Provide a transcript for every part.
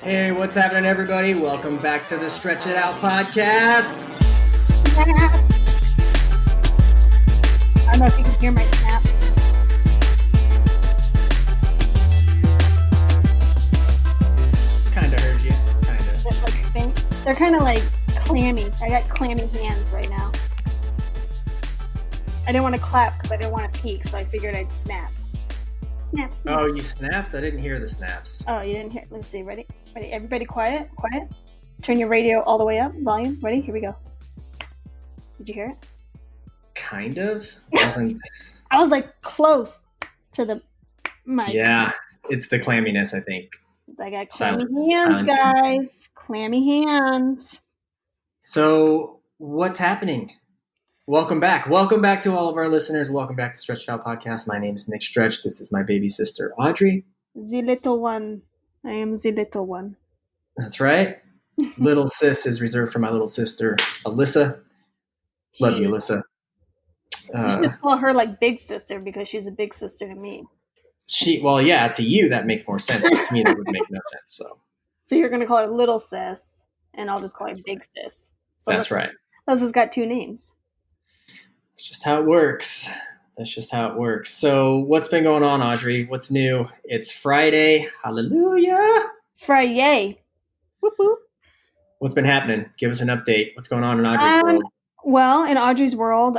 Hey, what's happening, everybody? Welcome back to the Stretch It Out podcast. I don't know if you can hear my snap. Kinda heard you. Kinda. They're kind of like clammy. I got clammy hands right now. I didn't want to clap because I didn't want to peek, so I figured I'd snap. Snap, snap. Oh, you snapped? I didn't hear the snaps. Oh, you didn't hear? Let's see. Ready? Ready? Everybody quiet? Quiet? Turn your radio all the way up. Volume. Ready? Here we go. Did you hear it? Kind of. Wasn't. I was like close to the mic. Yeah, it's the clamminess, I think. I got clammy hands, guys. Clammy hands. So, what's happening? Welcome back. Welcome back to all of our listeners. Welcome back to Stretch It Out Podcast. My name is Nick Stretch. This is my baby sister, Audrey. The little one. I am the little one. That's right. Little sis is reserved for my little sister, Alyssa. Love you, Alyssa. You should call her like big sister because she's a big sister to me. Well, yeah, to you that makes more sense, but to me that would make no sense. So you're gonna call her little sis, and I'll just call her big sis. So that's right. Alyssa's got two names. That's just how it works. So what's been going on, Audrey? What's new? It's Friday. Hallelujah. Friday. Whoop whoop. What's been happening? Give us an update. What's going on in Audrey's world? Well, in Audrey's world,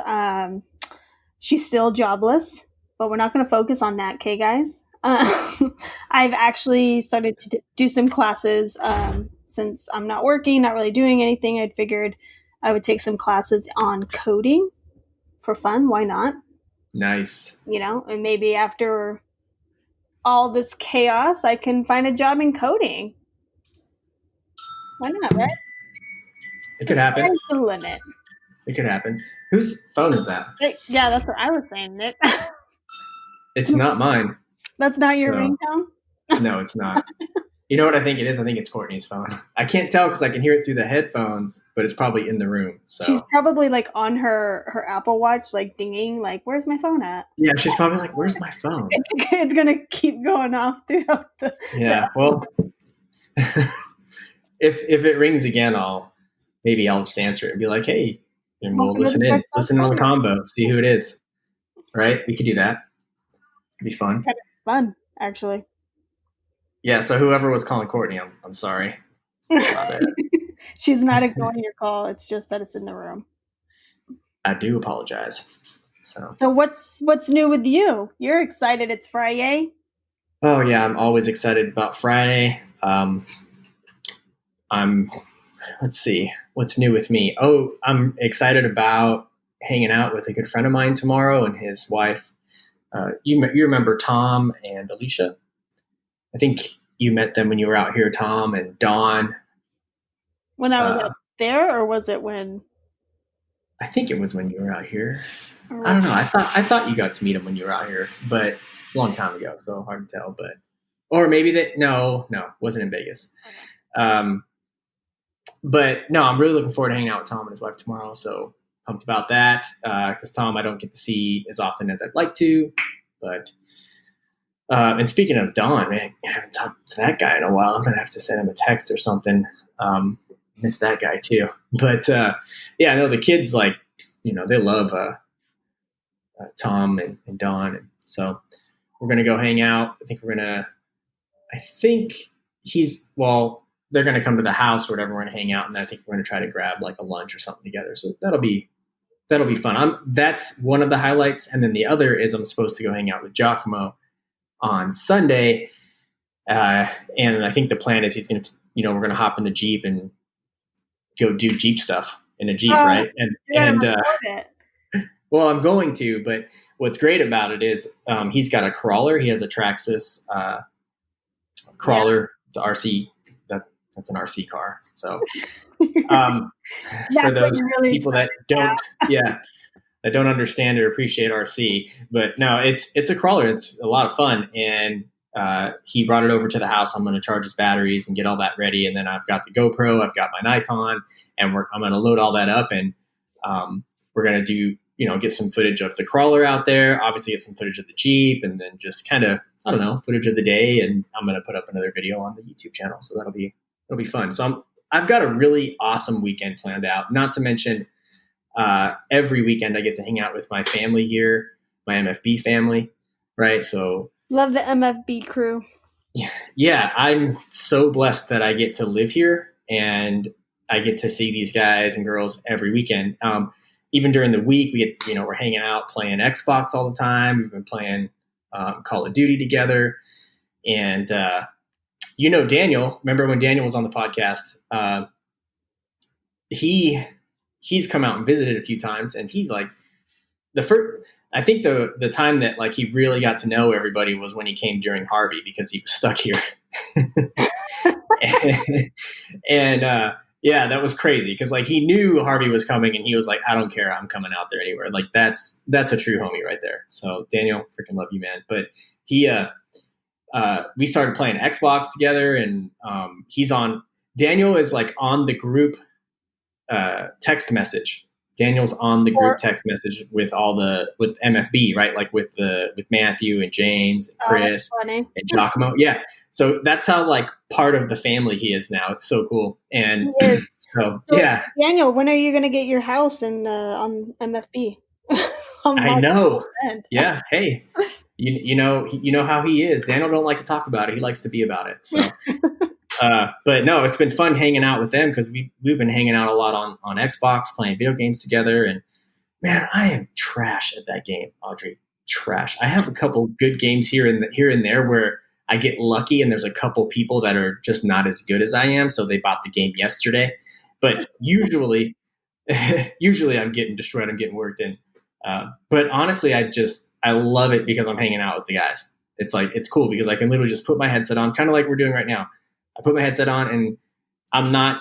she's still jobless, but we're not going to focus on that, okay, guys? I've actually started to do some classes since I'm not working, not really doing anything. I'd figured I would take some classes on coding for fun. Why not? Nice. You know, and maybe after all this chaos, I can find a job in coding. Why not, right? It could happen. That's the limit. It could happen. Whose phone is that? Yeah, that's what I was saying, Nick. It's not mine. That's not your ringtone? No, it's not. You know what I think it is? I think it's Courtney's phone. I can't tell because I can hear it through the headphones, but it's probably in the room. So she's probably like on her Apple Watch, like dinging, like, where's my phone at? Yeah, she's probably like, where's my phone? It's going to keep going off throughout the... Yeah, well, if it rings again, I'll just answer it and be like, hey, and we'll listen in on the combo, see who it is. Right? We could do that. It'd be fun. Kind of fun, actually. Yeah, so whoever was calling Courtney, I'm sorry. She's not ignoring your call. It's just that it's in the room. I do apologize. So what's new with you? You're excited it's Friday? Oh, yeah, I'm always excited about Friday. Let's see, what's new with me? Oh, I'm excited about hanging out with a good friend of mine tomorrow and his wife. You remember Tom and Alicia? I think you met them when you were out here, Tom and Dawn. When I was out there, or was it when? I think it was when you were out here. I don't know. I thought you got to meet them when you were out here, but it's a long time ago, so hard to tell. Or maybe no, wasn't in Vegas. Okay. But no, I'm really looking forward to hanging out with Tom and his wife tomorrow. So pumped about that because Tom I don't get to see as often as I'd like to, but. And speaking of Don, man, I haven't talked to that guy in a while. I'm going to have to send him a text or something. Miss that guy too. But yeah, I know the kids they love Tom and Don. And so we're going to go hang out. They're going to come to the house or whatever. We're going to hang out. And I think we're going to try to grab like a lunch or something together. So that'll be fun. That's one of the highlights. And then the other is I'm supposed to go hang out with Giacomo on Sunday, and I think the plan is we're going to hop in the Jeep and go do Jeep stuff in a Jeep, right? Well, I'm going to, but what's great about it is he's got a crawler. He has a Traxxas crawler. It's an RC. That's an RC car. So for those people that don't, I don't understand or appreciate RC, but no, it's a crawler. It's a lot of fun. And he brought it over to the house. I'm going to charge his batteries and get all that ready. And then I've got the GoPro, I've got my Nikon, and I'm going to load all that up. And we're going to do get some footage of the crawler out there, obviously get some footage of the Jeep, and then just kind of, I don't know, footage of the day. And I'm going to put up another video on the YouTube channel. So it'll be fun. So I've got a really awesome weekend planned out, not to mention every weekend I get to hang out with my family here, my MFB family. Right. So love the MFB crew. Yeah. I'm so blessed that I get to live here and I get to see these guys and girls every weekend. Even during the week, we're hanging out playing Xbox all the time. We've been playing Call of Duty together. And, Daniel, remember when Daniel was on the podcast? He's come out and visited a few times, and he's like I think the time that like he really got to know everybody was when he came during Harvey, because he was stuck here. and yeah, that was crazy because like he knew Harvey was coming and he was like, I don't care, I'm coming out there anywhere. Like that's a true homie right there. So Daniel, freaking love you, man. But we started playing Xbox together, and Daniel is like on the group text message. Daniel's on the group text message with MFB, right? Like with Matthew and James and Chris and Giacomo. Yeah. So that's how like part of the family he is now. It's so cool. And so yeah. Daniel, when are you going to get your house on MFB? I know. Yeah. Hey, you know how he is. Daniel don't like to talk about it. He likes to be about it. So, but no, it's been fun hanging out with them because we've been hanging out a lot on Xbox, playing video games together. And man, I am trash at that game, Audrey. Trash. I have a couple good games here and there where I get lucky, and there's a couple people that are just not as good as I am, so they bought the game yesterday. But usually I'm getting destroyed. I'm getting worked in. But honestly, I love it because I'm hanging out with the guys. It's cool because I can literally just put my headset on, kind of like we're doing right now. I put my headset on, and I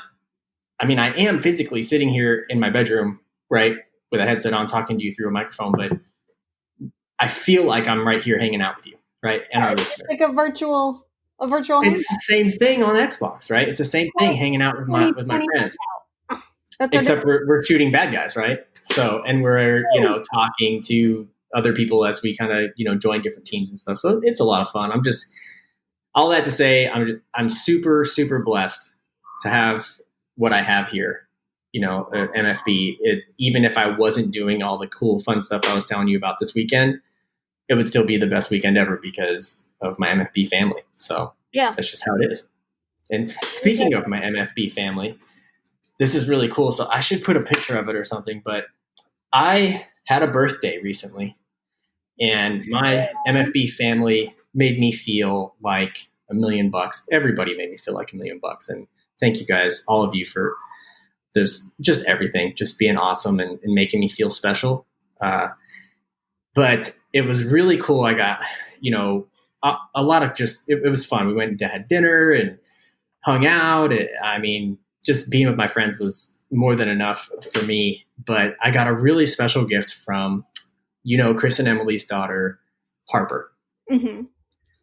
am physically sitting here in my bedroom, right, with a headset on, talking to you through a microphone, but I feel like I'm right here hanging out with you, right, and our listeners. Like a virtual. It's the same thing on Xbox, right? It's the same thing, hanging out with my friends. Except we're shooting bad guys, right? So, and we're talking to other people as we kind of join different teams and stuff. So it's a lot of fun. All that to say, I'm super, super blessed to have what I have here, at MFB. Even if I wasn't doing all the cool, fun stuff I was telling you about this weekend, it would still be the best weekend ever because of my MFB family. So yeah, that's just how it is. And speaking of my MFB family, this is really cool. So I should put a picture of it or something, but I had a birthday recently, and my MFB family made me feel like $1 million. Everybody made me feel like $1 million. And thank you guys, all of you, for this, just everything, just being awesome and making me feel special. But it was really cool. I got, a lot of it was fun. We went to have dinner and hung out. Just being with my friends was more than enough for me. But I got a really special gift from, Chris and Emily's daughter, Harper. Mm-hmm.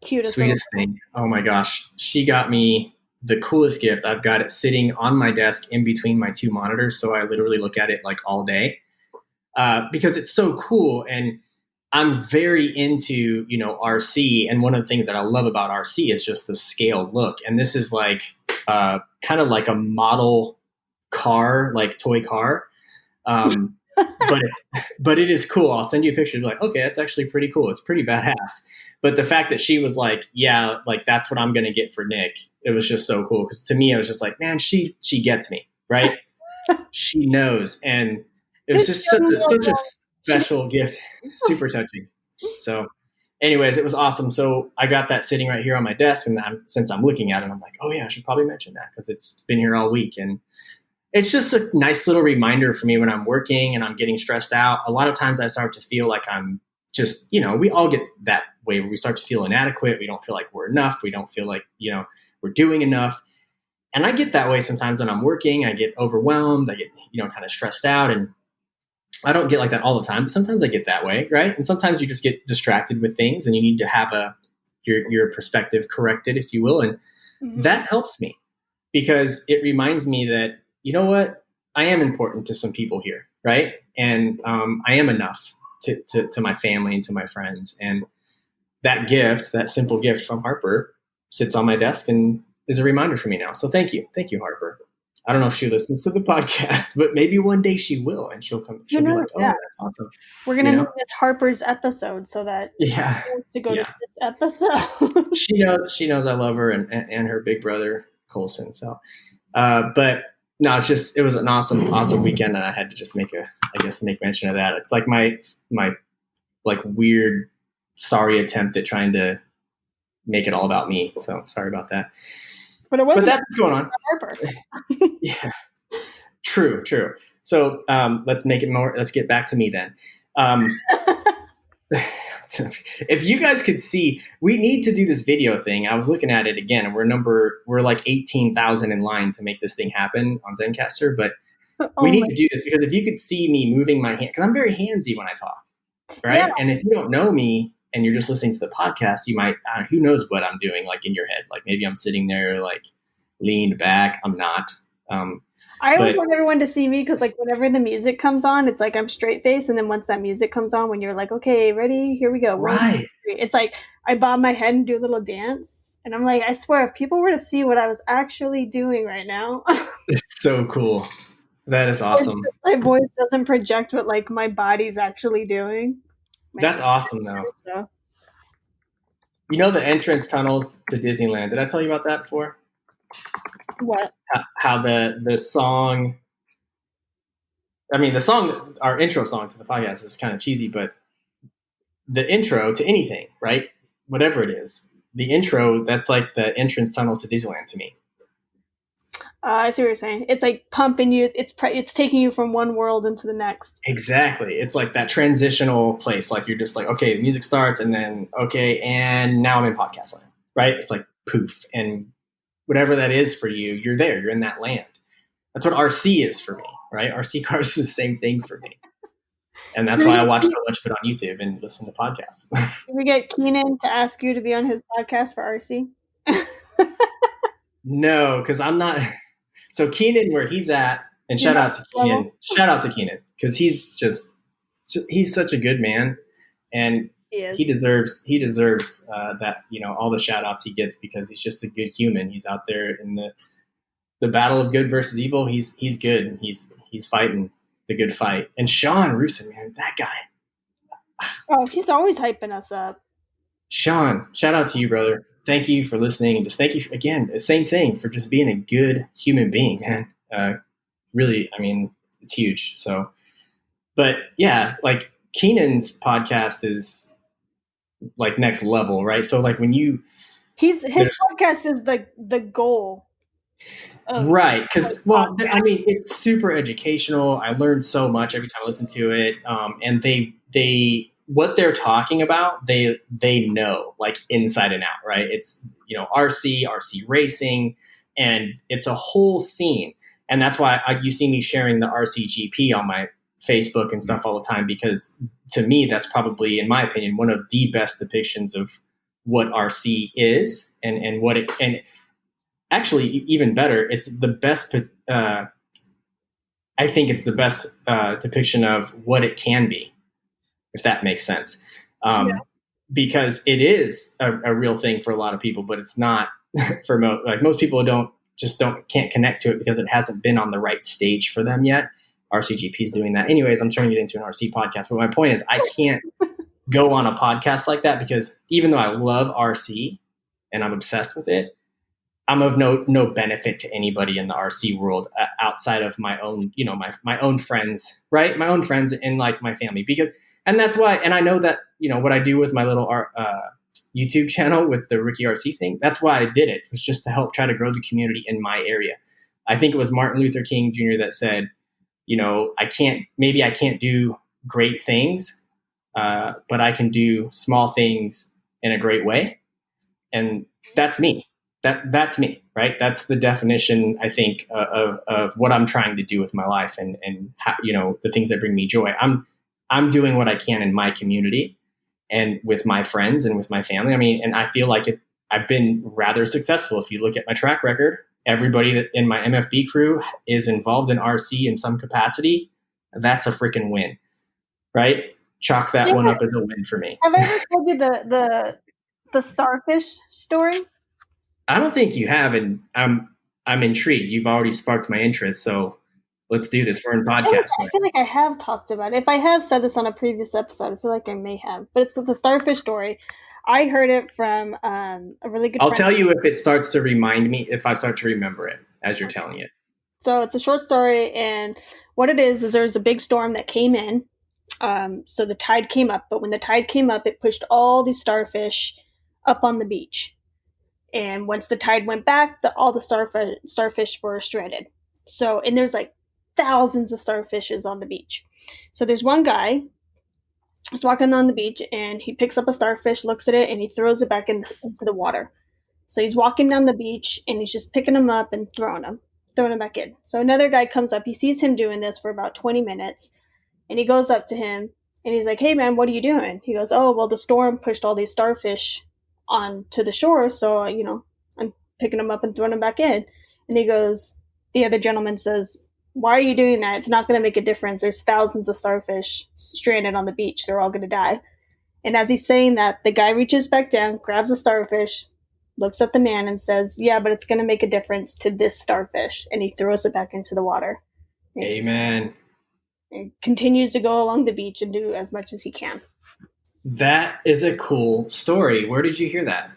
Cutest, sweetest thing. Oh my gosh. She got me the coolest gift. I've got it sitting on my desk in between my two monitors. So I literally look at it like all day because it's so cool. And I'm very into, RC. And one of the things that I love about RC is just the scale look. And this is like kind of like a model car, like toy car. But it is cool. I'll send you a picture. You're like, okay, that's actually pretty cool. It's pretty badass. But the fact that she was like, yeah, like that's what I'm going to get for Nick. It was just so cool. Cause to me, I was just like, man, she gets me, right? She knows. And it was just such a special gift. Super touching. So anyways, it was awesome. So I got that sitting right here on my desk. And since I'm looking at it, I'm like, oh yeah, I should probably mention that because it's been here all week. And it's just a nice little reminder for me when I'm working and I'm getting stressed out. A lot of times I start to feel like I'm just, we all get that way where we start to feel inadequate. We don't feel like we're enough. We don't feel like, we're doing enough. And I get that way sometimes when I'm working. I get overwhelmed. I get, kind of stressed out. And I don't get like that all the time, but sometimes I get that way, right? And sometimes you just get distracted with things and you need to have your perspective corrected, if you will. And that helps me because it reminds me that, you know what? I am important to some people here, right? and I am enough to my family and to my friends. And that gift, that simple gift from Harper, sits on my desk and is a reminder for me now. So thank you, Harper. I don't know if she listens to the podcast, but maybe one day she will, and she'll come. She'll be like, "Oh, that's awesome." We're gonna make this Harper's episode so that she wants to go to this episode. She knows I love her and her big brother Colson. So, but no, it was an awesome weekend, and I had to just make mention of that. It's like my like weird sorry attempt at trying to make it all about me. So sorry about that. But it wasn't. But that's what's going on. Harper. Yeah. True. So let's make it more. Let's get back to me then. If you guys could see, we need to do this video thing. I was looking at it again, and we're like 18,000 in line to make this thing happen on Zencastr. But we need to do this because if you could see me moving my hand, because I'm very handsy when I talk, right? Yeah. And if you don't know me and you're just listening to the podcast, you might, who knows what I'm doing, like in your head. Like maybe I'm sitting there like leaned back. I'm not. I always want everyone to see me because like whenever the music comes on, it's like I'm straight faced. And then once that music comes on, when you're like, okay, ready, here we go. Right. It's like I bob my head and do a little dance. And I'm like, I swear, if people were to see what I was actually doing right now. It's so cool. That is awesome. My voice doesn't project what like my body's actually doing. That's awesome, though. So. You know the entrance tunnels to Disneyland. Did I tell you about that before? What? How the song... I mean, the song, our intro song to the podcast is kind of cheesy, but the intro to anything, right? Whatever it is, the intro, that's like the entrance tunnels to Disneyland to me. I see what you're saying. It's like pumping you. It's taking you from one world into the next. Exactly. It's like that transitional place. Like you're just like, okay, the music starts and then, okay, and now I'm in Podcastland, right? It's like poof. And whatever that is for you, you're there. You're in that land. That's what RC is for me, right? RC cars is the same thing for me. And that's why I watch so much of it on YouTube and listen to podcasts. Did we get Keenan to ask you to be on his podcast for RC? No, because I'm not... So Keenan, where he's at, and shout out to Keenan, because he's such a good man, and he deserves that, all the shout outs he gets because he's just a good human. He's out there in the battle of good versus evil. He's good, and he's fighting the good fight. And Sean Russo, man, that guy. Oh, he's always hyping us up. Sean, shout out to you, brother. Thank you for listening, and just thank you again. The same thing for just being a good human being, man. Really, I mean, it's huge. So, but yeah, like Keenan's podcast is like next level, right? So, like when his podcast is the goal, right? Because I mean, it's super educational. I learned so much every time I listen to it, and they. What they're talking about, they know like inside and out, right? It's, RC racing, and it's a whole scene. And that's why you see me sharing the RCGP on my Facebook and stuff all the time, because to me, that's probably, in my opinion, one of the best depictions of what RC is and what it, and actually even better, it's the best, I think it's the best depiction of what it can be, if that makes sense. Because it is a real thing for a lot of people, but it's not for most people can't connect to it because it hasn't been on the right stage for them yet. RCGP is doing that. Anyways, I'm turning it into an RC podcast, but my point is I can't go on a podcast like that because even though I love RC and I'm obsessed with it, I'm of no benefit to anybody in the RC world outside of my own, my own friends, right? My own friends and like my family, and that's why, and I know that, what I do with my little YouTube channel with the Ricky RC thing, that's why I did it. It was just to help try to grow the community in my area. I think it was Martin Luther King Jr. that said, I can't do great things, but I can do small things in a great way. And that's me. That's me, right? That's the definition, I think, of what I'm trying to do with my life and how, the things that bring me joy. I'm doing what I can in my community and with my friends and with my family. I mean, and I feel like I've been rather successful. If you look at my track record, everybody that in my MFB crew is involved in RC in some capacity. that's a freaking win, right? Chalk that one up as a win for me. Have I ever told you the starfish story? I don't think you have, and I'm intrigued. You've already sparked my interest, so let's do this. We're in podcast. I feel like I have talked about it. If I have said this on a previous episode, I feel like I may have. But it's the starfish story. I heard it from a really good friend. I'll tell you if it starts to remind me, if I start to remember it as you're telling it. So it's a short story, and what it is there's a big storm that came in. So the tide came up, but when the tide came up, it pushed all these starfish up on the beach. And once the tide went back, all the starfish were stranded. So, and there's like thousands of starfishes on the beach. So there's one guy who's walking on the beach, and he picks up a starfish, looks at it, and he throws it back into the water. So he's walking down the beach, and he's just picking them up and throwing them back in. So another guy comes up. He sees him doing this for about 20 minutes, and he goes up to him, and he's like, "Hey, man, what are you doing?" He goes, "Oh, well, the storm pushed all these starfish onto the shore, so, I'm picking them up and throwing them back in." And he goes, the other gentleman says, "Why are you doing that? It's not going to make a difference. There's thousands of starfish stranded on the beach. They're all going to die." And as he's saying that, the guy reaches back down, grabs a starfish, looks at the man and says, "Yeah, but it's going to make a difference to this starfish." And he throws it back into the water. Amen. And continues to go along the beach and do as much as he can. That is a cool story. Where did you hear that?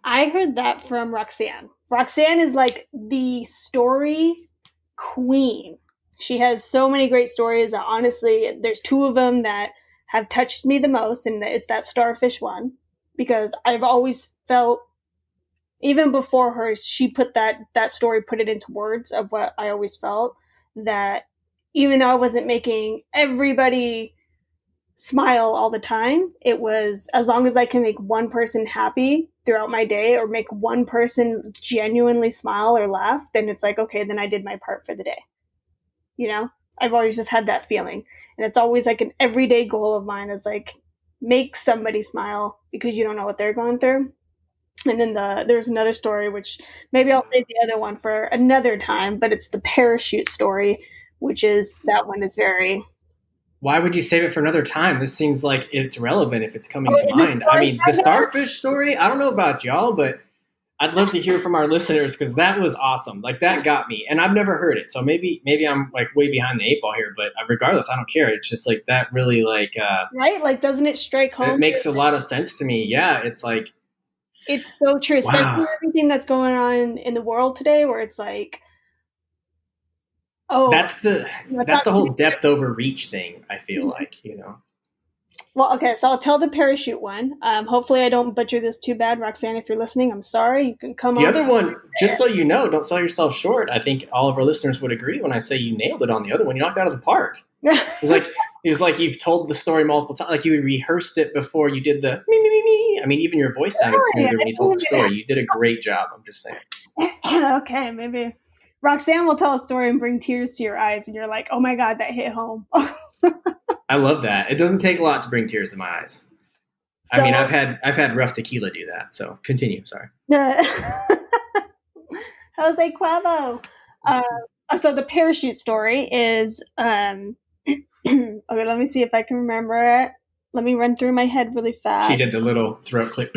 I heard that from Roxanne. Roxanne is like the story queen. She has so many great stories. Honestly, there's two of them that have touched me the most, and it's that starfish one, because I've always felt, even before her, she put that story, put it into words of what I always felt, that even though I wasn't making everybody smile all the time, it was, as long as I can make one person happy throughout my day, or make one person genuinely smile or laugh, then it's like, okay, then I did my part for the day. I've always just had that feeling, and it's always like an everyday goal of mine, is like, make somebody smile, because you don't know what they're going through. And then there's another story, which maybe I'll save the other one for another time, but it's the parachute story, that one is very... Why would you save it for another time? This seems like it's relevant if it's coming to mind. I mean, the starfish story, I don't know about y'all, but I'd love to hear from our listeners, because that was awesome. Like, that got me, and I've never heard it. So maybe I'm like way behind the 8 ball here, but regardless, I don't care. It's just like that really like, right? Like, doesn't it strike home? It makes a lot of sense to me. Yeah. It's like, it's so true. Especially everything that's going on in the world today, where it's like, oh, that's the whole depth over reach thing, I feel like, Well, okay, so I'll tell the parachute one. Hopefully I don't butcher this too bad. Roxanne, if you're listening, I'm sorry. You can come on. The other one, just so you know, don't sell yourself short. I think all of our listeners would agree when I say you nailed it on the other one. You knocked it out of the park. It was like you've told the story multiple times. Like, you rehearsed it before you did the me. I mean, even your voice sounded smoother when you told the story. You did a great job. I'm just saying. Okay, maybe Roxanne will tell a story and bring tears to your eyes, and you're like, "Oh my God, that hit home." I love that. It doesn't take a lot to bring tears to my eyes. So, I mean, I've had rough tequila do that. So continue. Sorry. Jose Cuervo. So the parachute story is, okay, let me see if I can remember it. Let me run through my head really fast. She did the little throat clip.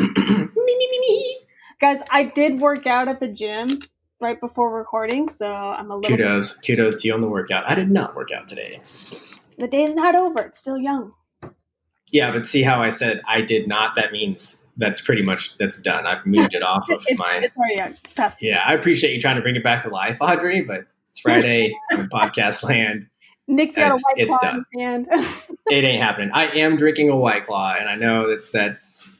Guys, I did work out at the gym right before recording, so I'm a little... Kudos to you on the workout. I did not work out today. The day's not over. It's still young. Yeah, but see how I said I did not? That means that's done. I've moved it off of my... It's already young. It's past. Yeah, I appreciate you trying to bring it back to life, Audrey, but it's Friday. I'm in Podcastland. Nick's got a White Claw in his hand. It ain't happening. I am drinking a White Claw, and I know that's...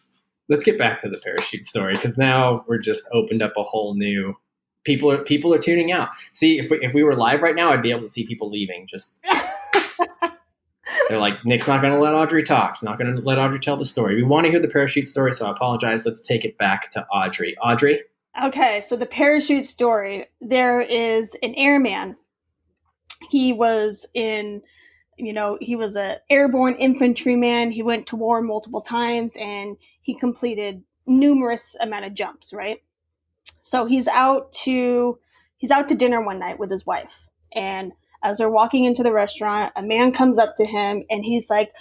Let's get back to the parachute story, because now we're just opened up a whole new... People are tuning out. See, if we were live right now, I'd be able to see people leaving. Just they're like, Nick's not going to let Audrey talk. She's not going to let Audrey tell the story. We want to hear the parachute story, so I apologize. Let's take it back to Audrey. Audrey? Okay, so the parachute story. There is an airman. He was he was an airborne infantryman. He went to war multiple times, and he completed numerous amount of jumps, right? So he's out to dinner one night with his wife, and as they're walking into the restaurant, a man comes up to him and he's like,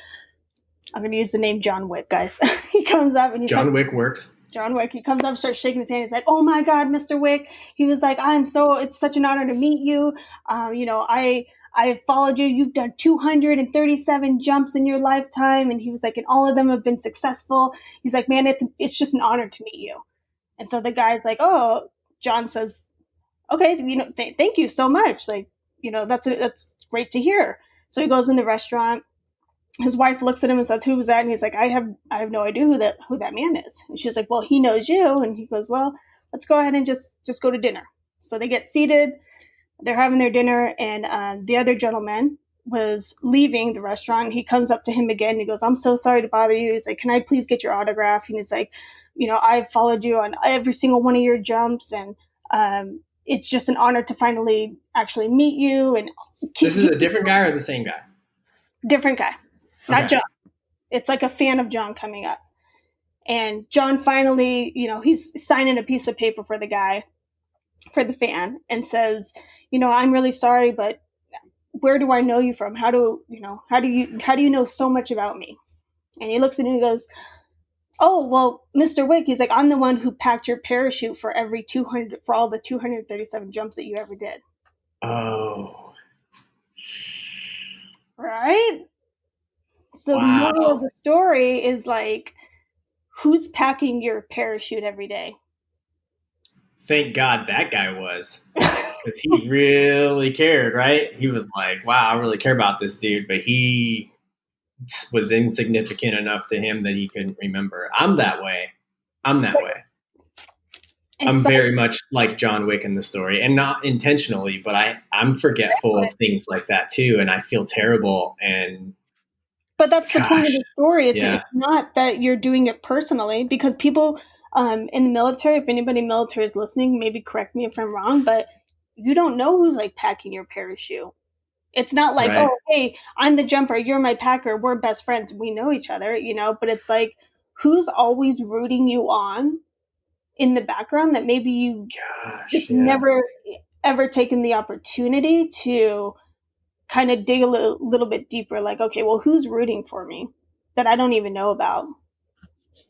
I'm going to use the name John Wick, guys. He comes up and he's John like, Wick works. John Wick. He comes up, starts shaking his hand. He's like, "Oh my God, Mr. Wick." He was like, it's such an honor to meet you. I followed you. You've done 237 jumps in your lifetime. And he was like, and all of them have been successful. He's like, man, it's just an honor to meet you. And so the guy's like, oh, John says, okay, thank you so much. Like, that's great to hear. So he goes in the restaurant. His wife looks at him and says, "Who was that?" And he's like, I have no idea who that man is." And she's like, "Well, he knows you." And he goes, "Well, let's go ahead and just go to dinner." So they get seated. They're having their dinner, and the other gentleman was leaving the restaurant. He comes up to him again. And he goes, "I'm so sorry to bother you." He's like, "Can I please get your autograph?" And he's like, "I've followed you on every single one of your jumps, and it's just an honor to finally actually meet you." And this is a different guy or the same guy? Different guy. Not Okay. John. It's like a fan of John coming up. And John finally, he's signing a piece of paper for the guy, for the fan, and says, "I'm really sorry, but where do I know you from? How do you know so much about me?" And he looks at him and he goes, "Oh, well, Mr. Wick," he's like, "I'm the one who packed your parachute for all the 237 jumps that you ever did." Oh. Right? So wow. The moral of the story is like, who's packing your parachute every day? Thank God that guy was, because he really cared, right? He was like, wow, I really care about this dude, but he was insignificant enough to him that he couldn't remember. I'm that way. I'm very much like John Wick in the story, and not intentionally, but I'm forgetful of things like that too, and I feel terrible. But that's the point of the story. It's not that you're doing it personally, because people in the military, if anybody in the military is listening, maybe correct me if I'm wrong, but you don't know who's like packing your parachute. It's not like, right. Oh, hey, I'm the jumper, you're my packer, we're best friends, we know each other, but it's like, who's always rooting you on in the background that maybe you never ever taken the opportunity to kind of dig a little bit deeper, like, okay, well, who's rooting for me that I don't even know about?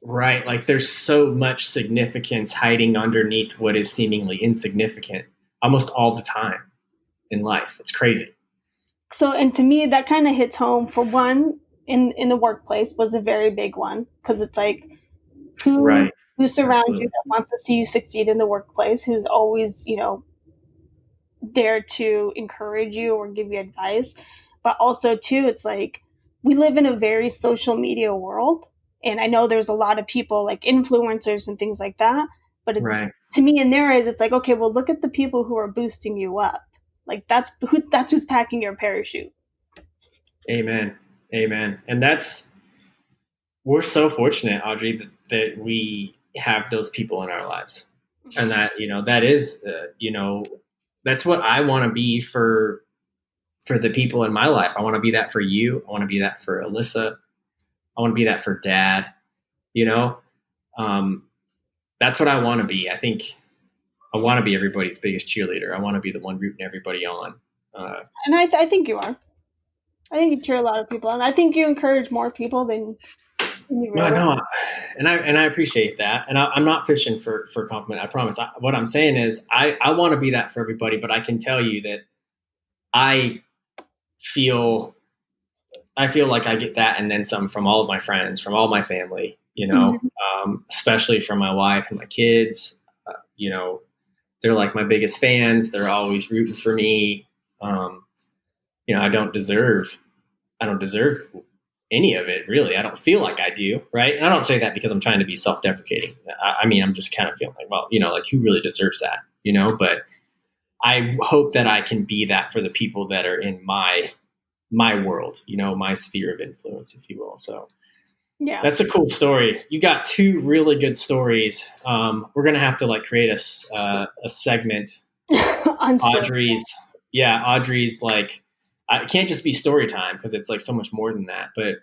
Right. Like there's so much significance hiding underneath what is seemingly insignificant almost all the time in life. It's crazy. So, and to me, that kind of hits home. For one, in the workplace was a very big one, because it's like, who surrounds you that wants to see you succeed in the workplace, who's always, there to encourage you or give you advice. But also too, it's like, we live in a very social media world, and I know there's a lot of people like influencers and things like that, but to me, in their eyes, it's like, okay, well, look at the people who are boosting you up. Like that's who's packing your parachute. Amen. And we're so fortunate, Audrey, that we have those people in our lives, and that that is that's what I want to be for the people in my life. I want to be that for you. I want to be that for Alyssa. I want to be that for Dad. That's what I want to be. I think I want to be everybody's biggest cheerleader. I want to be the one rooting everybody on. And I think you are. I think you cheer a lot of people on. I think you encourage more people than you realize. No, and I appreciate that. And I'm not fishing for compliment. I promise. What I'm saying is I want to be that for everybody, but I can tell you that I feel like I get that and then some from all of my friends, from all my family, especially from my wife and my kids. They're like my biggest fans. They're always rooting for me. I don't deserve any of it, really. I don't feel like I do, right? And I don't say that because I'm trying to be self-deprecating. I mean, I'm just kind of feeling like, well, like who really deserves that, But I hope that I can be that for the people that are in my world, my sphere of influence, if you will. So yeah, that's a cool story. You got two really good stories. We're gonna have to create a segment on Audrey's. Yeah, Audrey's it can't just be story time because it's so much more than that. But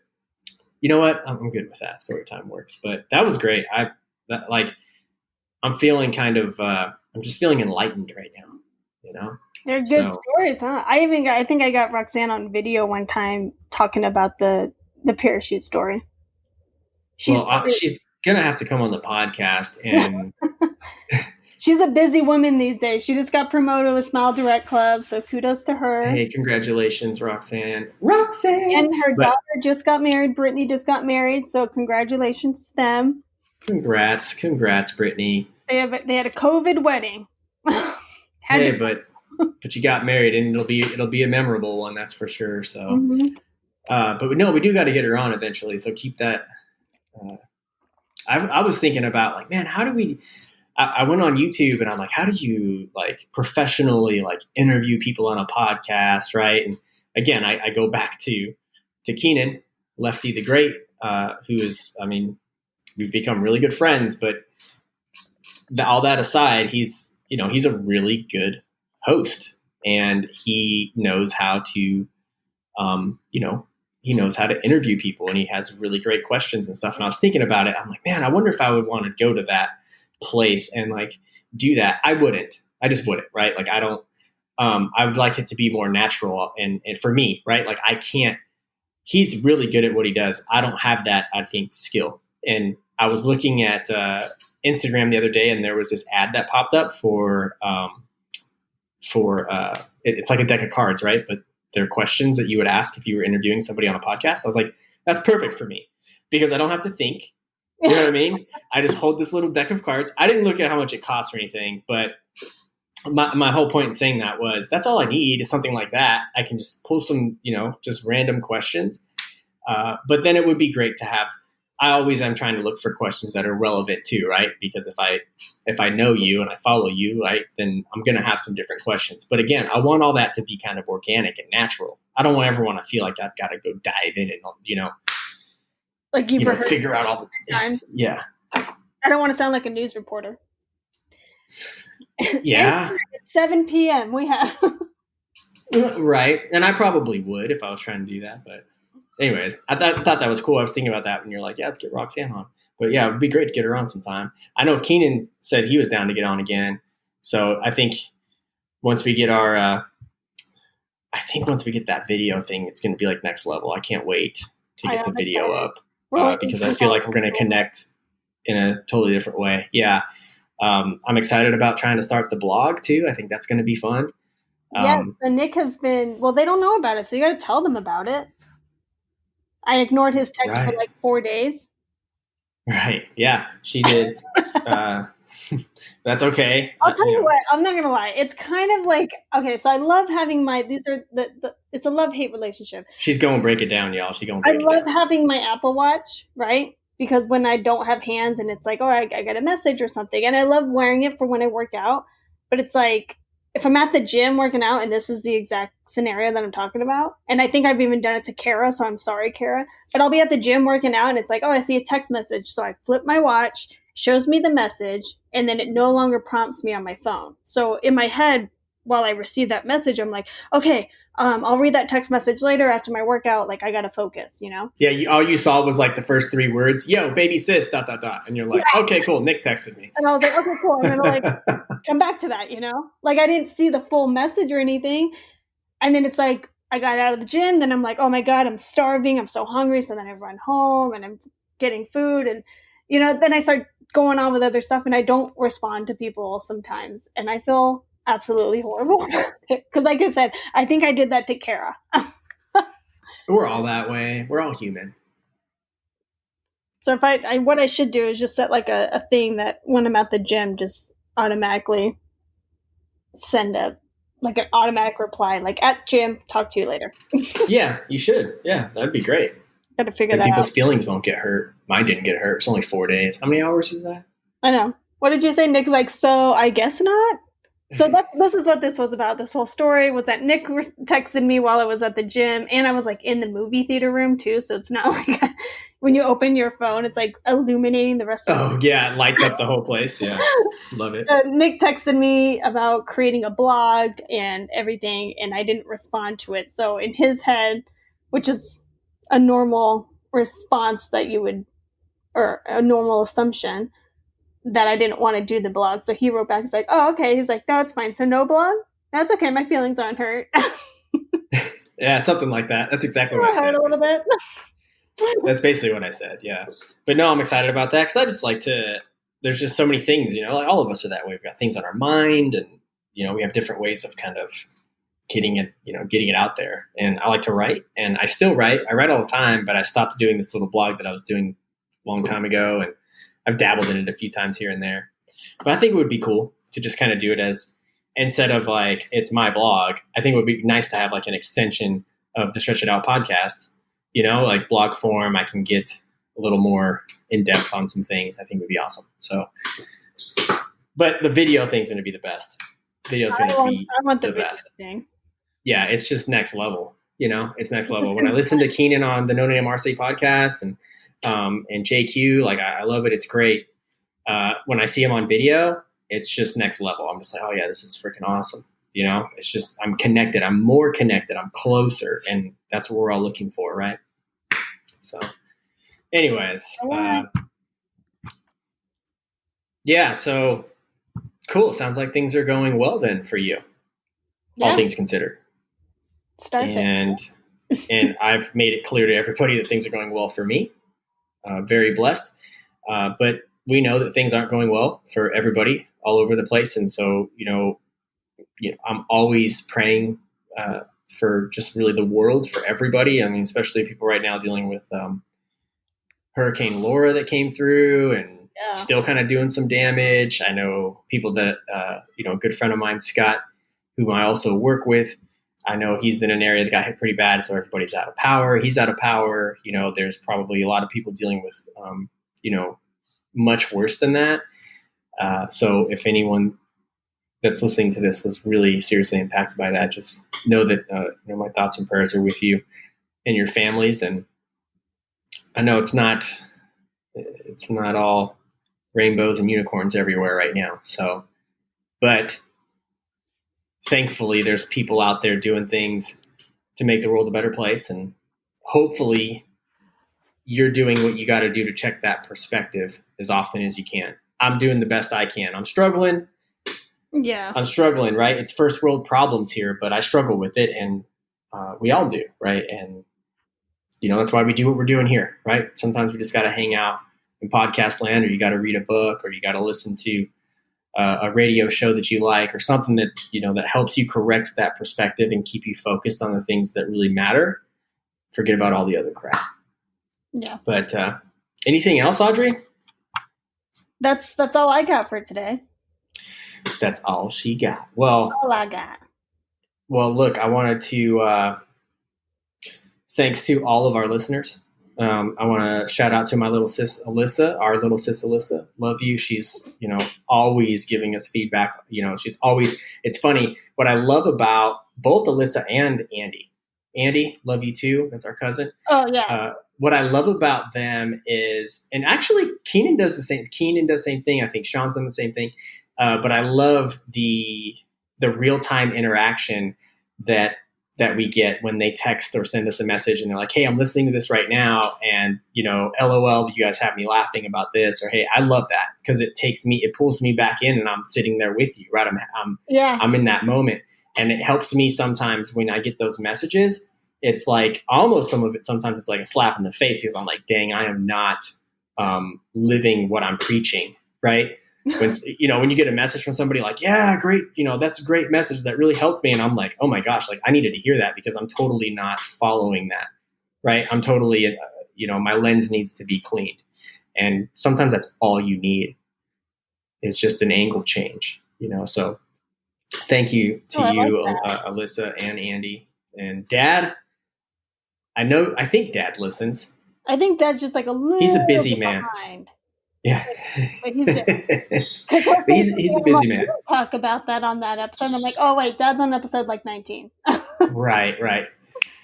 you know what? I'm good with that. Story time works. But that was great. I'm feeling I'm just feeling enlightened right now. They're good So, stories, huh? I think I got Roxanne on video one time talking about the parachute story. she's gonna have to come on the podcast, and She's a busy woman these days. She just got promoted with Smile Direct Club, so kudos to her. hey, congratulations, Roxanne. And her But daughter just got married. Brittany just got married, so congratulations to them. congrats, Brittany. They had a COVID wedding. Hey, but you got married, and it'll be a memorable one, that's for sure. So, but no, we do got to get her on eventually. So keep that. I was thinking about, like, man, how do we? I went on YouTube and I'm like, how do you, like, professionally, like, interview people on a podcast, right? And again, I go back to Keenan, Lefty the Great, who is, I mean, we've become really good friends, but all that aside, he's a really good host, and he knows how to, he knows how to interview people, and he has really great questions and stuff. And I was thinking about it. I'm like, man, I wonder if I would want to go to that place and, like, do that. I wouldn't. I just wouldn't, right? Like, I don't. I would like it to be more natural, and for me, right? Like, I can't. He's really good at what he does. I don't have that, I think, skill. And I was looking at Instagram the other day, and there was this ad that popped up for it's like a deck of cards, right? But they're questions that you would ask if you were interviewing somebody on a podcast. I was like, that's perfect for me, because I don't have to think. You know what I mean? I just hold this little deck of cards. I didn't look at how much it costs or anything, but my whole point in saying that was, that's all I need is something like that. I can just pull some, just random questions. But then it would be great to have. I always am trying to look for questions that are relevant too, right? Because if I know you and I follow you, right, then I'm going to have some different questions. But again, I want all that to be kind of organic and natural. I don't ever want to feel like I've got to go dive in and, like you figure out all the time. Yeah. I don't want to sound like a news reporter. Yeah. It's 7 p.m. We have. Right. And I probably would if I was trying to do that. But anyways, I thought that was cool. I was thinking about that when you're like, yeah, let's get Roxanne on. But yeah, it would be great to get her on sometime. I know Keenan said he was down to get on again. So I think once we get that video thing, it's going to be like next level. I can't wait to get the video up because I feel like we're going to connect in a totally different way. Yeah. I'm excited about trying to start the blog too. I think that's going to be fun. Yeah, and Nick has been, they don't know about it, so you got to tell them about it. I ignored his text for like 4 days. Right. Yeah, she did. That's okay. I'll tell you what, I'm not going to lie. It's kind of like, okay, so I love having it's a love-hate relationship. She's going to break it down, y'all. I love having my Apple Watch, right? Because when I don't have hands and it's like, oh, I got a message or something. And I love wearing it for when I work out. But it's like, if I'm at the gym working out, and this is the exact scenario that I'm talking about, and I think I've even done it to Kara, so I'm sorry, Kara, but I'll be at the gym working out, and it's like, oh, I see a text message. So I flip my watch, shows me the message, and then it no longer prompts me on my phone. So in my head, while I receive that message, I'm like, okay, I'll read that text message later after my workout. Like, I got to focus, Yeah, all you saw was like the first 3 words, yo, baby sis, ... And you're like, okay, cool, Nick texted me. And I was like, okay, cool. And then I'm like, come back to that, Like, I didn't see the full message or anything. And then it's like, I got out of the gym. Then I'm like, oh my God, I'm starving. I'm so hungry. So then I run home and I'm getting food. And, then I start going on with other stuff. And I don't respond to people sometimes. And I feel absolutely horrible. Because like I said, I think I did that to Kara. We're all that way. We're all human. So if what I should do is just set like a thing that when I'm at the gym, just automatically send an automatic reply, like, at gym, talk to you later. Yeah, you should. Yeah, that'd be great. Got to figure that out. People's feelings won't get hurt. Mine didn't get hurt. It's only 4 days. How many hours is that? I know. What did you say? Nick's like, so I guess not. So this is what this was about. This whole story was that Nick texted me while I was at the gym, and I was like in the movie theater room too. So it's not like when you open your phone, it's like illuminating the rest of the room. Yeah, it lights up the whole place. Yeah, love it. Nick texted me about creating a blog and everything, and I didn't respond to it. So in his head, which is a normal response that you would, or a normal assumption, that I didn't want to do the blog. So he wrote back, he's like, oh, okay. He's like, no, it's fine. So no blog? That's okay. My feelings aren't hurt. Yeah, something like that. That's exactly what I said. Hurt a little bit. That's basically what I said. Yeah, but no, I'm excited about that because I just like to. There's just so many things, like all of us are that way. We've got things on our mind, and we have different ways of kind of getting it out there. And I like to write, and I still write. I write all the time, but I stopped doing this little blog that I was doing a long time ago, and I've dabbled in it a few times here and there. But I think it would be cool to just kind of do it as, instead of like it's my blog, I think it would be nice to have like an extension of the Stretch It Out podcast, like blog form. I can get a little more in depth on some things. I think would be awesome. So, but the video thing's going to be the best. Video's going to be the best. Thing. Yeah, it's just next level. It's next level. When I listen to Keenan on the No Name RC podcast and JQ, like I love it. It's great. When I see him on video, it's just next level. I'm just like, oh yeah, this is freaking awesome. It's just, I'm connected. I'm more connected. I'm closer. And that's what we're all looking for. Right. So anyways, yeah. So cool. Sounds like things are going well then for you. Yeah. All things considered. Starfish. And I've made it clear to everybody that things are going well for me. Very blessed. But we know that things aren't going well for everybody all over the place. And so, I'm always praying for just really the world, for everybody. I mean, especially people right now dealing with Hurricane Laura that came through and still kind of doing some damage. I know people that, a good friend of mine, Scott, whom I also work with, I know he's in an area that got hit pretty bad. So everybody's out of power. He's out of power. There's probably a lot of people dealing with, much worse than that. So if anyone that's listening to this was really seriously impacted by that, just know that my thoughts and prayers are with you and your families. And I know it's not all rainbows and unicorns everywhere right now. So, but thankfully there's people out there doing things to make the world a better place. And hopefully you're doing what you got to do to check that perspective as often as you can. I'm doing the best I can. I'm struggling. Yeah. I'm struggling, right? It's first world problems here, but I struggle with it, and we all do, right? And, that's why we do what we're doing here, right? Sometimes we just got to hang out in Podcastland, or you got to read a book, or you got to listen to a radio show that you like, or something that, that helps you correct that perspective and keep you focused on the things that really matter. Forget about all the other crap. Yeah. But anything else, Audrey? That's all I got for today. That's all she got. Well, all I got. Well, look, I wanted to, thanks to all of our listeners. I want to shout out to my little sis, Alyssa, our little sis, Alyssa. Love you. She's, always giving us feedback. She's always, it's funny. What I love about both Alyssa and Andy, love you too. That's our cousin. Oh yeah. What I love about them is, and actually Keenan does the same thing. I think Sean's done the same thing. But I love the real-time interaction that we get when they text or send us a message and they're like, hey, I'm listening to this right now. And, LOL, you guys have me laughing about this, or, hey, I love that, because it pulls me back in and I'm sitting there with you, right? I'm in that moment. And it helps me sometimes when I get those messages. It's like almost sometimes it's like a slap in the face, because I'm like, dang, I am not living what I'm preaching, right? When you get a message from somebody like, yeah, great, that's a great message that really helped me. And I'm like, oh my gosh, like I needed to hear that, because I'm totally not following that, right? I'm totally, my lens needs to be cleaned. And sometimes that's all you need. It's just an angle change, so thank you to you, Alyssa and Andy and Dad. I think Dad listens. I think Dad's just like he's a busy man. Behind. Yeah. But he's there. he's a busy man. Talk about that on that episode. I'm like, oh wait, Dad's on episode like 19. Right.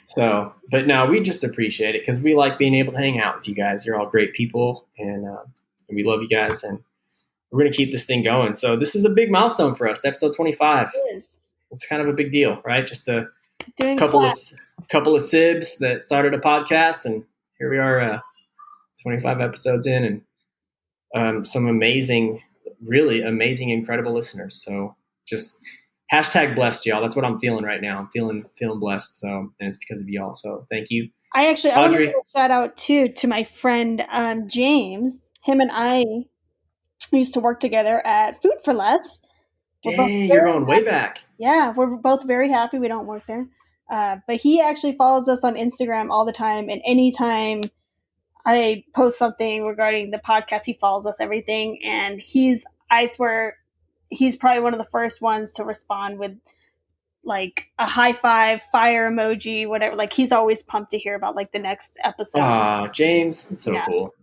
So, but no, we just appreciate it, because we like being able to hang out with you guys. You're all great people, and we love you guys, and we're going to keep this thing going. So this is a big milestone for us, episode 25. It is. It's kind of a big deal, right? Just a couple of sibs that started a podcast, and here we are, 25 episodes in, and some amazing, really amazing, incredible listeners. So just Hashtag blessed, y'all. That's what I'm feeling right now. I'm feeling blessed. So, and it's because of y'all. So thank you. I want to Audrey. give a shout out too to my friend James. Him and I used to work together at Food for Less. Dang, you're going way back. Yeah, we're both very happy we don't work there. But he actually follows us on Instagram all the time, and anytime I post something regarding the podcast, he follows us everything. And I swear, he's probably one of the first ones to respond with like a high five, fire emoji, whatever. Like he's always pumped to hear about like the next episode. Aw, James, it's so cool.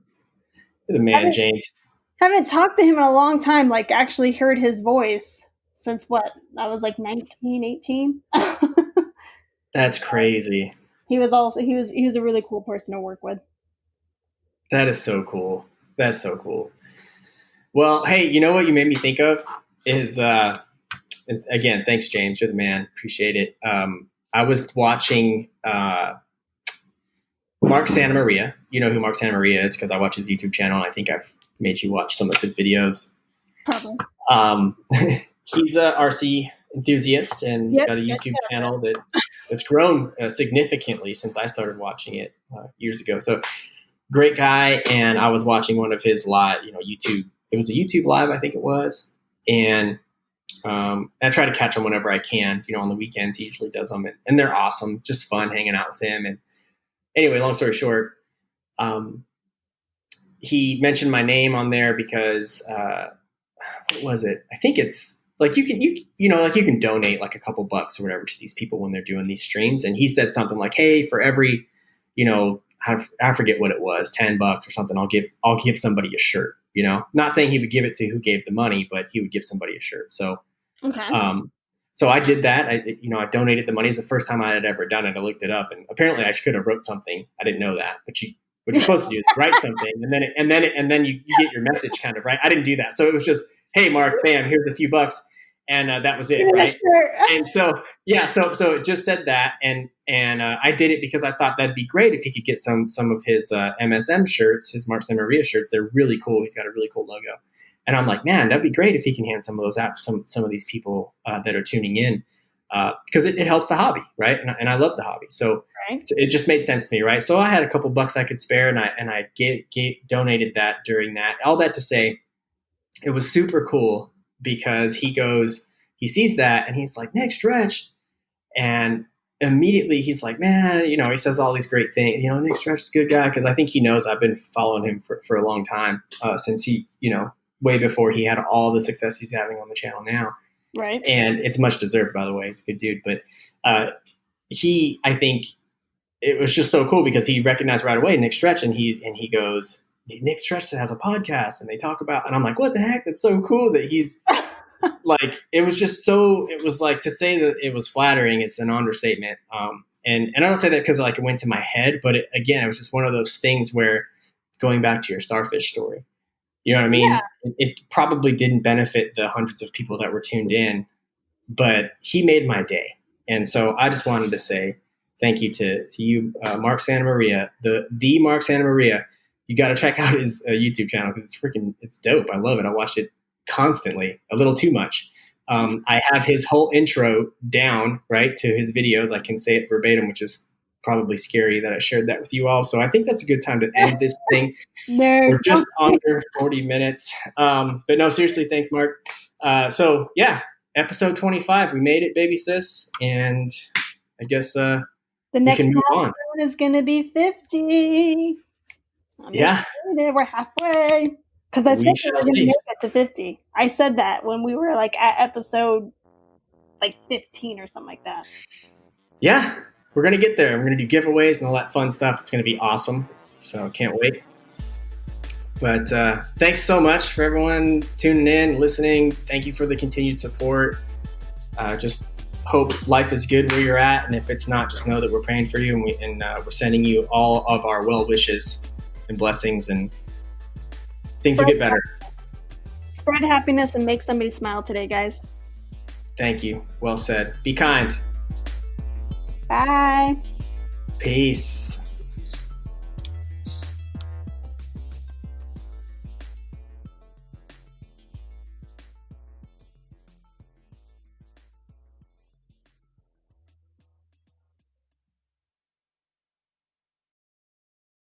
You're the man, James. Haven't talked to him in a long time. Like actually heard his voice since what? I was like 19, 18. That's crazy. He was a really cool person to work with. That is so cool. That's so cool. Well, hey, you know what you made me think of is, again, thanks, James. You're the man. Appreciate it. I was watching Mark Santamaria. You know who Mark Santamaria is because I watch his YouTube channel. And I think I've made you watch some of his videos. Probably. He's a RC enthusiast, and he's got a YouTube channel that's grown significantly since I started watching it years ago. So great guy. And I was watching one of his live, YouTube. It was a YouTube live, I think it was. And I try to catch him whenever I can. On the weekends, he usually does them. And they're awesome. Just fun hanging out with him. And anyway, long story short, he mentioned my name on there because what was it? I think it's like you can donate like a couple bucks or whatever to these people when they're doing these streams. And he said something like, hey, for every, I forget what it was, $10 or something, I'll give somebody a shirt, not saying he would give it to who gave the money, but he would give somebody a shirt. So, okay. So I did that. I donated the money. It's the first time I had ever done it. I looked it up, and apparently I could have wrote something. I didn't know that, but what you're supposed to do is write something, and then you get your message kind of right. I didn't do that, so it was just, hey, Mark, bam, here's a few bucks, and that was it, right? Sure. And so it just said that, and I did it because I thought that'd be great if he could get some of his MSM shirts, his Mark Santamaria shirts. They're really cool. He's got a really cool logo. And I'm like, man, that'd be great if he can hand some of those out to some of these people that are tuning in, because it helps the hobby, right? And I love the hobby, so it just made sense to me, right? So I had a couple bucks I could spare, and I donated that during that. All that to say, it was super cool because he sees that and he's like, next stretch, and immediately he's like, man, he says all these great things. Nick Stretch is a good guy, because I think he knows I've been following him for a long time, since he, way before he had all the success he's having on the channel now. Right. And it's much deserved, by the way. He's a good dude. But I think it was just so cool because he recognized right away Nick Stretch, and he goes, Nick Stretch has a podcast, and they talk about, and I'm like, what the heck? That's so cool that he's like, it was like, to say that it was flattering is an understatement. And I don't say that because it went to my head, but it was just one of those things where, going back to your Starfish story, you know what I mean? Yeah. It probably didn't benefit the hundreds of people that were tuned in, but he made my day. And so I just wanted to say thank you to you, Mark Santamaria, the Mark Santamaria. You got to check out his YouTube channel because it's dope. I love it. I watch it constantly, a little too much. I have his whole intro down, right, to his videos. I can say it verbatim, which is probably scary that I shared that with you all. So I think that's a good time to end this thing. We're just under 40 minutes. But no, seriously, thanks, Mark. So yeah, episode 25, we made it, baby sis. And I guess the next one is going to be 50. Yeah. We're halfway. Because I think we're going to make it to 50. I said that when we were at episode 15 or something like that. Yeah. We're going to get there. We're going to do giveaways and all that fun stuff. It's going to be awesome. So can't wait. But thanks so much for everyone tuning in, listening. Thank you for the continued support. Just hope life is good where you're at. And if it's not, just know that we're praying for you. And we're sending you all of our well wishes and blessings, and things will get better. Spread happiness and make somebody smile today, guys. Thank you. Well said. Be kind. Bye. Peace.